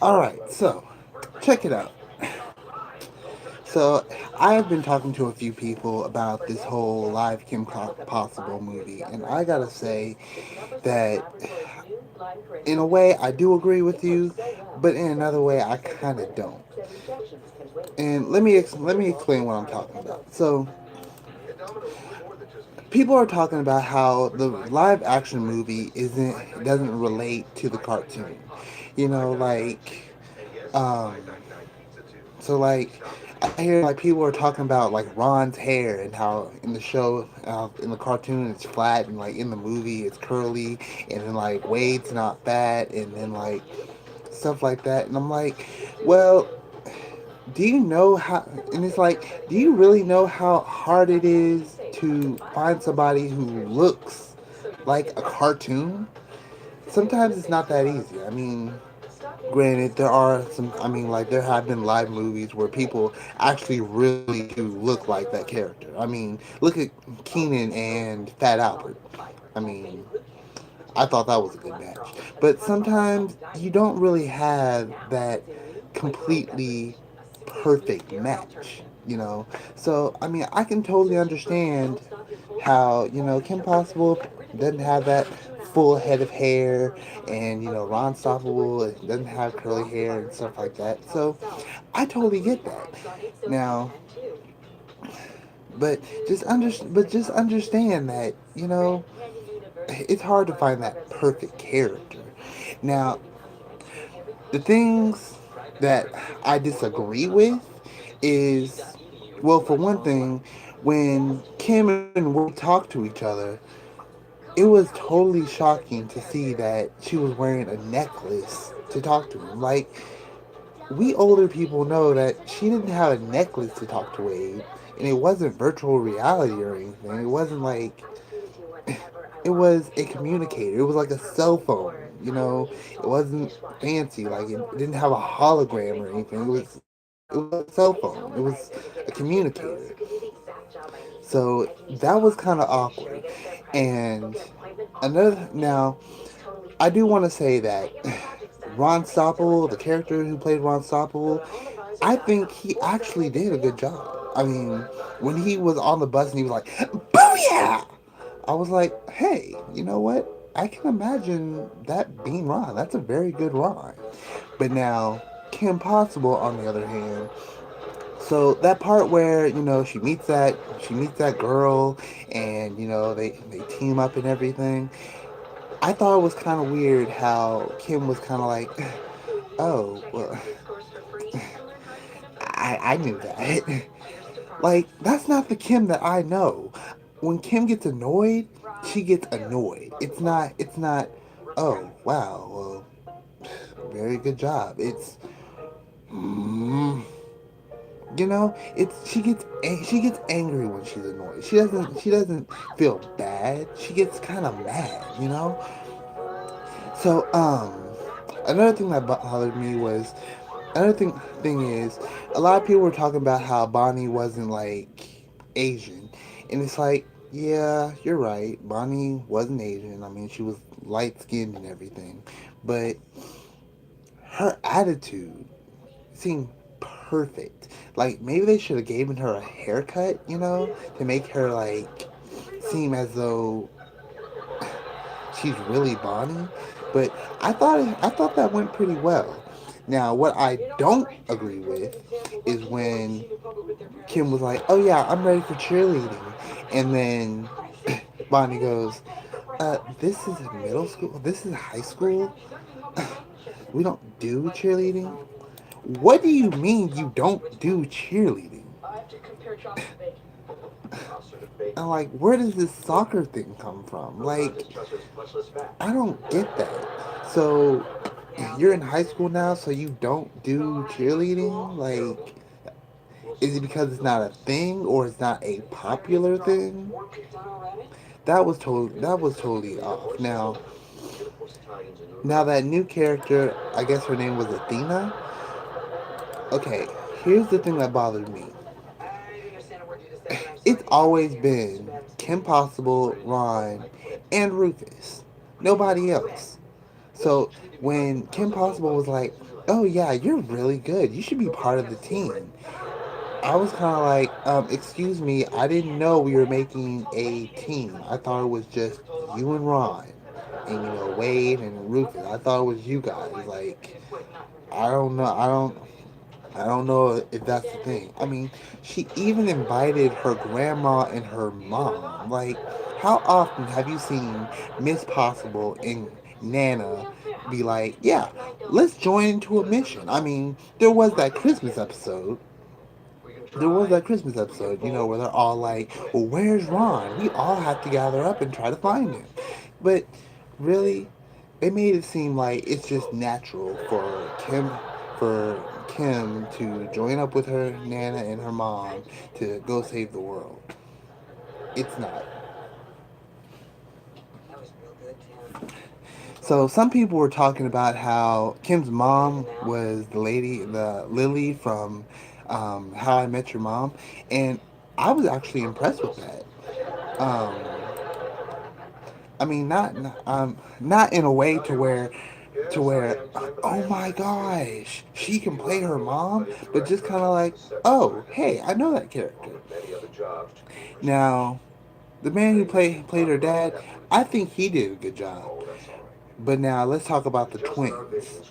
Alright, so, check it out. So, I've been talking to a few people about this whole Live Kim Possible movie, and I gotta say that in a way I do agree with you, but in another way I kind of don't. And let me explain what I'm talking about. So, people are talking about how the live action movie isn't doesn't relate to the cartoon. You know, um like I hear like people are talking about like Ron's hair and how in the show in the cartoon it's flat and like in the movie it's curly and then like Wade's not fat and then like stuff like that and I'm like, well, do you know how and it's like, do you really know how hard it is to find somebody who looks like a cartoon? Sometimes it's not that easy. I mean, granted, there are some. I mean, like there have been live movies where people actually really do look like that character. I mean, look at Keenan and Fat Albert. I mean, I thought that was a good match. But sometimes you don't really have that completely perfect match, you know? So, I mean, I can totally understand how, Kim Possible doesn't have that full head of hair, and, Ron Stoppable doesn't have curly hair and stuff like that. So, I totally get that. Now, but just understand that, it's hard to find that perfect character. Now, the things that I disagree with is, well, for one thing, when Kim and Wade talked to each other, it was totally shocking to see that she was wearing a necklace to talk to him. Like, we older people know that she didn't have a necklace to talk to Wade, and it wasn't virtual reality or anything. It wasn't like it was a communicator. It was like a cell phone. It wasn't fancy. Like it didn't have a hologram or anything. It was a cell phone. It was a communicator. So that was kind of awkward. And now, I do want to say that Ron Stoppel, the character who played Ron Stoppel, I think he actually did a good job. I mean, when he was on the bus and he was like, "Booyah!" I was like, "Hey, you know what? I can imagine that being Ron. That's a very good Ron." But now, Kim Possible, on the other hand, so that part where she meets that girl, and they team up and everything. I thought it was kind of weird how Kim was kind of like, "Oh, well, I knew that." Like, that's not the Kim that I know. When Kim gets annoyed, she gets annoyed. It's not, oh, wow, well, very good job. Mm, she gets angry when she's annoyed. She doesn't feel bad. She gets kind of mad. So, another thing that bothered me was another thing is a lot of people were talking about how Bonnie wasn't like Asian, and it's like, yeah, you're right. Bonnie wasn't Asian. I mean, she was light skinned and everything, but her attitude seemed perfect. Like maybe they should have given her a haircut, to make her like seem as though she's really Bonnie. But I thought that went pretty well. Now, what I don't agree with is when Kim was like, "Oh yeah, I'm ready for cheerleading," and then Bonnie goes, "This is middle school. This is high school. We don't do cheerleading." What do you mean you don't do cheerleading? And like, where does this soccer thing come from? Like, I don't get that. So, you're in high school now, so you don't do cheerleading? Like, is it because it's not a thing or it's not a popular thing? That was totally off. Now that new character, I guess her name was Athena. Okay, here's the thing that bothered me. it's always been Kim Possible, Ron, and Rufus. Nobody else. So when Kim Possible was like, "Oh yeah, you're really good. You should be part of the team," I was kind of like, "Excuse me, I didn't know we were making a team. I thought it was just you and Ron, and Wade and Rufus. I thought it was you guys. Like, I don't know. I don't know if that's the thing. I mean, she even invited her grandma and her mom. Like, how often have you seen Miss Possible and Nana be like, yeah, let's join into a mission? I mean, there was that Christmas episode, where they're all like, well, where's Ron? We all have to gather up and try to find him. But really, they made it seem like it's just natural for Kim to join up with her Nana and her mom to go save the world. It's not. So some people were talking about how Kim's mom was the Lily from How I Met Your Mom, and I was actually impressed with that. Um, I mean, not in a way to where, oh my gosh, she can play her mom, but just kind of like, oh, hey, I know that character. Now, the man who played her dad, I think he did a good job. But now let's talk about the twins.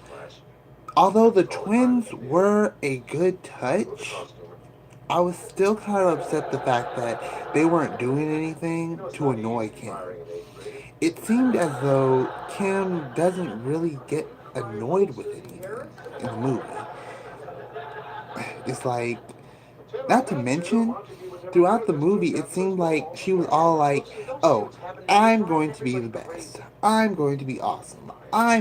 Although the twins were a good touch, I was still kind of upset the fact that they weren't doing anything to annoy Kim. It seemed as though Kim doesn't really get annoyed with anything in the movie. It's like, not to mention, throughout the movie, it seemed like she was all like, oh, I'm going to be the best. I'm going to be awesome. I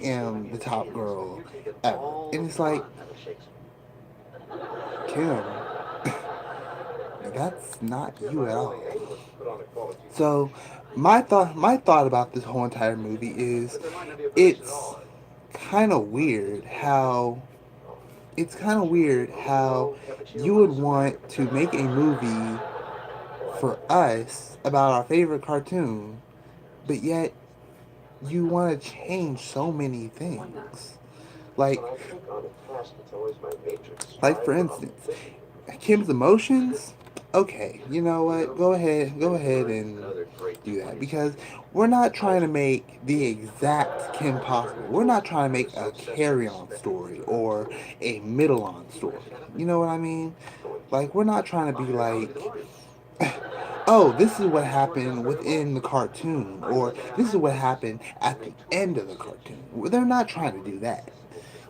am the top girl ever. And it's like, Kim, that's not you at all. So, my thought about this whole entire movie is it's kind of weird how you would want to make a movie for us about our favorite cartoon, but yet you want to change so many things. Like, for instance, Kim's emotions. Okay, you know what? Go ahead and do that because we're not trying to make the exact Kim Possible. We're not trying to make a carry-on story or a middle-on story. You know what I mean? Like, we're not trying to be like, oh, this is what happened within the cartoon, or this is what happened at the end of the cartoon. They're not trying to do that.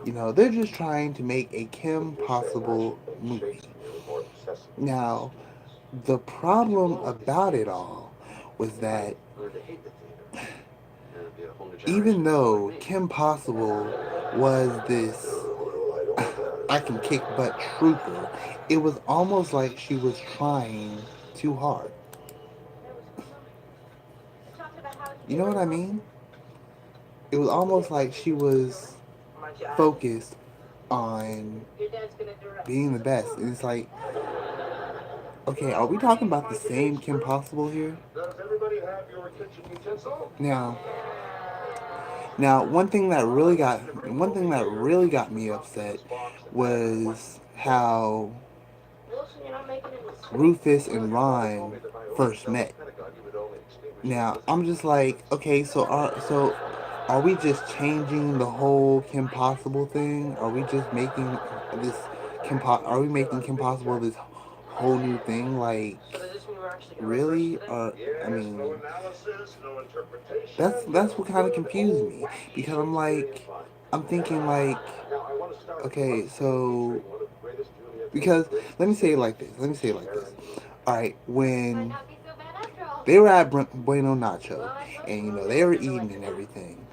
They're just trying to make a Kim Possible movie. Now, the problem about it all was that even though Kim Possible was this I can kick butt trooper, it was almost like she was trying too hard. You know what I mean? It was almost like she was focused on being the best. And it's like, okay, are we talking about the same Kim Possible here? Now, one thing that really got me upset was how Rufus and Ron first met. Now, I'm just like, okay, are we just changing the whole Kim Possible thing? Are we just making this are we making Kim Possible this whole new thing? Like, really? I mean, that's what kind of confused me because I'm thinking like, okay, so because let me say it like this. All right, when they were at Bueno Nacho, and they were eating and everything.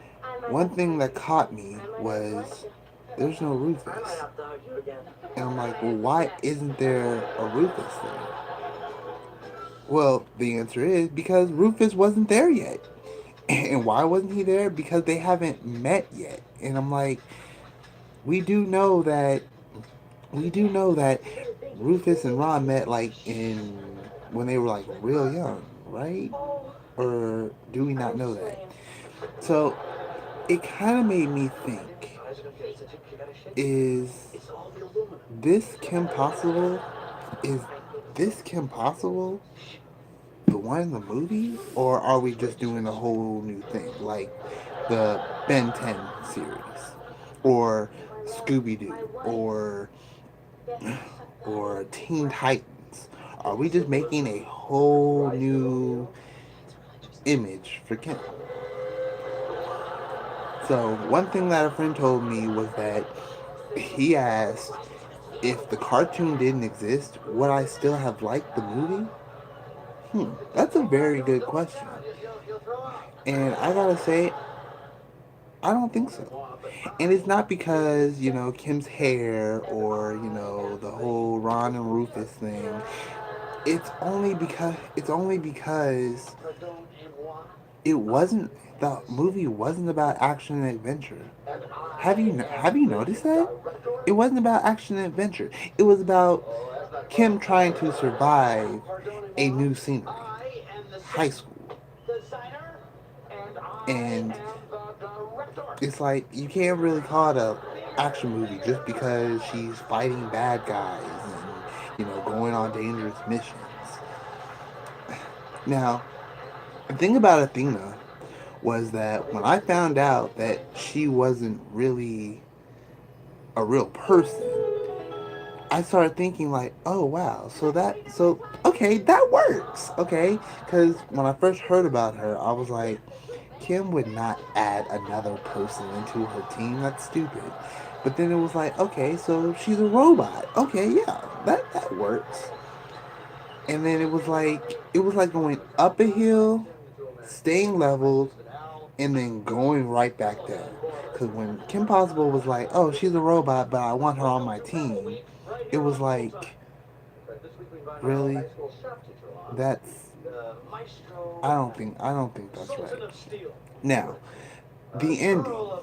One thing that caught me was there's no Rufus, and I'm like, well, why isn't there a Rufus there? Well, the answer is because Rufus wasn't there yet. And why wasn't he there? Because they haven't met yet. And I'm like, we do know that we do know that Rufus and Ron met like in when they were like real young, right? Or do we not know that? So it kind of made me think: Is this Kim Possible? Is this Kim Possible the one in the movie, or are we just doing a whole new thing like the Ben 10 series, or Scooby Doo, or Teen Titans? Are we just making a whole new image for Kim? So one thing that a friend told me was that he asked if the cartoon didn't exist, would I still have liked the movie? That's a very good question. And I gotta say, I don't think so. And it's not because, Kim's hair or, the whole Ron and Rufus thing. It's only because it wasn't the movie wasn't about action and adventure. Have you noticed that? It wasn't about action and adventure. It was about Kim trying to survive a new scenery, high school. And it's like you can't really call it a action movie just because she's fighting bad guys and going on dangerous missions. Now, the thing about Athena was that when I found out that she wasn't really a real person, I started thinking like, oh wow, so okay, that works, okay? Because when I first heard about her, I was like, Kim would not add another person into her team. That's stupid. But then it was like, okay, so she's a robot. Okay, yeah, that works. And then it was like going up a hill, staying leveled, and then going right back down. Because when Kim Possible was like, oh, she's a robot, but I want her on my team, it was like, really? That's I don't think that's right. Now, the ending.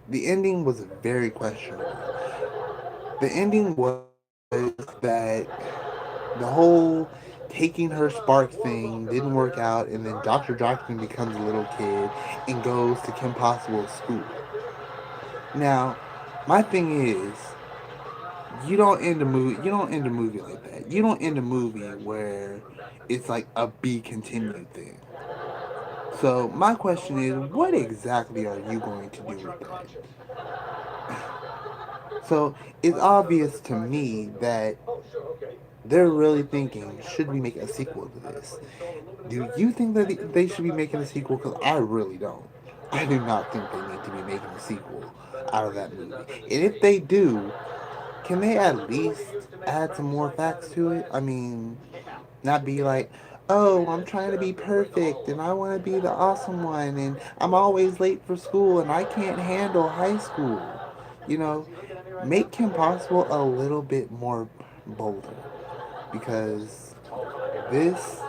The ending was very questionable. The ending was that the whole taking her spark thing didn't work out, and then Dr. Johnson becomes a little kid and goes to Kim Possible's school. Now, my thing is, you don't end a movie like that. You don't end a movie where it's like a be continued thing. So my question is, what exactly are you going to do with that? So it's obvious to me that they're really thinking, should we make a sequel to this? Do you think that they should be making a sequel? Because I really don't. I do not think they need to be making a sequel out of that movie. And if they do, can they at least add some more facts to it? I mean, not be like, oh, I'm trying to be perfect and I want to be the awesome one and I'm always late for school and I can't handle high school. You know, make Kim Possible a little bit more bolder because this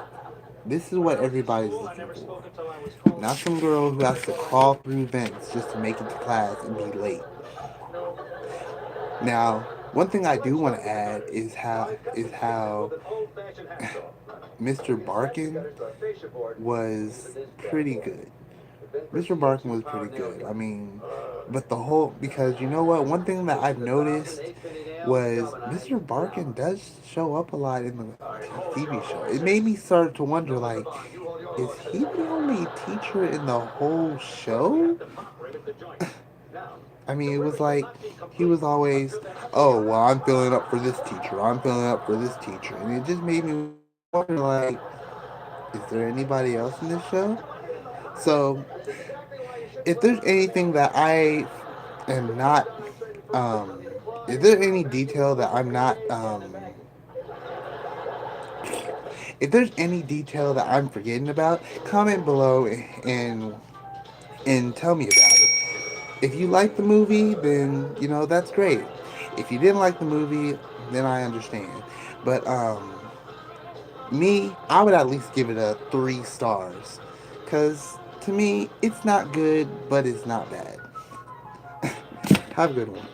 this is what everybody's looking for. Not some girl who has to crawl through vents just to make it to class and be late. Now, one thing I do want to add is how Mr. Barkin was pretty good. Mr. Barkin was pretty good. I mean, but the whole because you know what? One thing that I've noticed was Mr. Barkin does show up a lot in the TV show. It made me start to wonder, like, is he the only teacher in the whole show? I mean, it was like he was always, oh, well, I'm filling up for this teacher. I'm filling up for this teacher, and it just made me wonder, like, is there anybody else in this show? So, if there's anything that I am not, um, is there any detail that I'm not, if there's any detail that I'm forgetting about, comment below and tell me about it. If you like the movie, then that's great. If you didn't like the movie, then I understand. But me, I would at least give it a 3 stars, cause to me, it's not good, but it's not bad. Have a good one.